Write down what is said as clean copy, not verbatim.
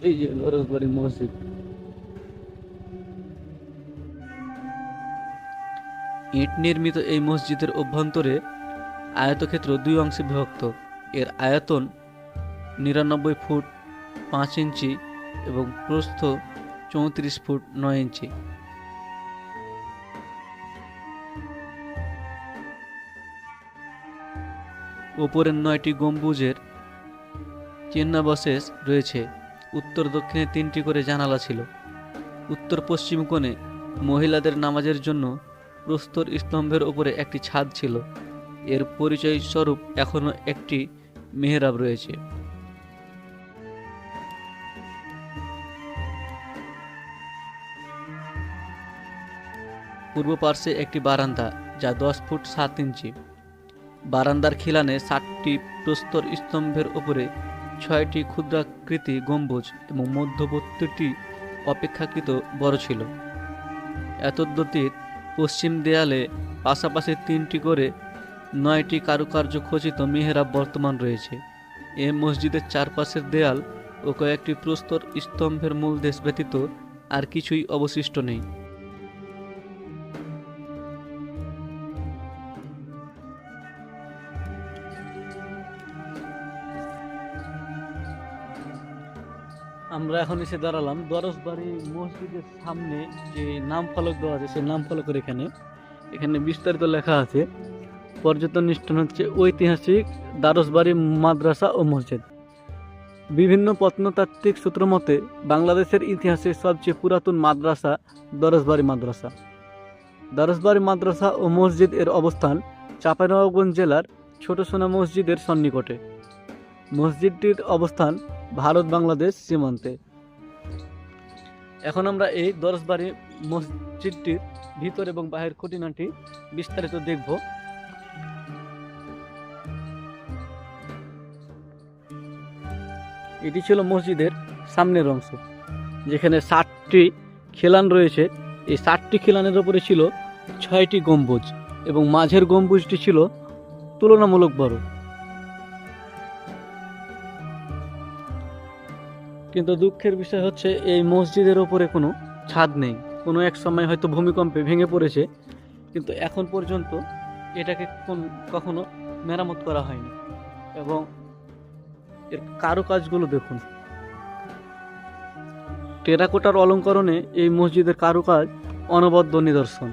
এই যে গরজবাড়ি মসজিদ। ইট নির্মিত এই মসজিদের অভ্যন্তরে আয়তক্ষেত্র দুই অংশে বিভক্ত। এর আয়তন ৯৯ ফুট ৫ ইঞ্চি এবং প্রস্থ ৩৪ ফুট ৯ ইঞ্চি। ওপরের ৯টি গম্বুজের চিহ্নাবশেষ রয়েছে। উত্তর দক্ষিণে ৩টি করে জানালা ছিল। উত্তর পশ্চিম কোণে মহিলাদের নামাজের জন্য প্রস্তর স্তম্ভের উপরে একটি ছাদ ছিল। এর পরিচয় স্বরূপ এখনও একটি মেহরাব রয়েছে। পূর্ব পার্শ্বে একটি বারান্দা, যা ১০ ফুট ৭ ইঞ্চি। বারান্দার খিলানে ৭টি প্রস্তর স্তম্ভের উপরে ৬টি ক্ষুদ্রাকৃতি গম্বুজ এবং মধ্যবর্তীটি অপেক্ষাকৃত বড় ছিল। এতদ্ব্যতীত পশ্চিম দেয়ালে পাশাপাশি ৩টি করে ৯টি কারুকার্য খচিত মেহরাব বর্তমান রয়েছে। এ মসজিদের চারপাশের দেয়াল ও কয়েকটি প্রস্তর স্তম্ভের মূলদেশ ব্যতীত আর কিছুই অবশিষ্ট নেই। আমরা এখন এসে দাঁড়ালাম দরজবাড়ি মসজিদের সামনে। যে নাম ফলক দেওয়া আছে সেই নাম ফলকের এখানে এখানে বিস্তারিত লেখা আছে। পর্যটন স্থান হচ্ছে ঐতিহাসিক দ্বারসবাড়ি মাদ্রাসা ও মসজিদ। বিভিন্ন প্রত্নতাত্ত্বিক সূত্র মতে বাংলাদেশের ইতিহাসে সবচেয়ে পুরাতন মাদ্রাসা দরজবাড়ি মাদ্রাসা। দরজবাড়ি মাদ্রাসা ও মসজিদ এর অবস্থান চাঁপাইনবাবগঞ্জ জেলার ছোট সোনা মসজিদের সন্নিকটে। মসজিদটির অবস্থান ভারত বাংলাদেশ সীমান্তে। এখন আমরা এই দরজবাড়ি মসজিদটির ভিতর এবং বাহির খুঁটিনাটি বিস্তারিত দেখব। এটি ছিল মসজিদের সামনের অংশ, যেখানে 7টি খিলান রয়েছে। এই 7টি খিলানের উপরে ছিল 6টি গম্বুজ এবং মাঝের গম্বুজটি ছিল তুলনামূলক বড়। কিন্তু দুঃখের বিষয় হচ্ছে এই মসজিদের ওপরে কোনো ছাদ নেই। কোনো এক সময় হয়তো ভূমিকম্পে ভেঙে পড়েছে, কিন্তু এখন পর্যন্ত এটাকে কখনো মেরামত করা হয়নি। এবং এর কারুকাজগুলো দেখুন, টেরাকোটার অলঙ্করণে এই মসজিদের কারুকাজ অনবদ্য নিদর্শন।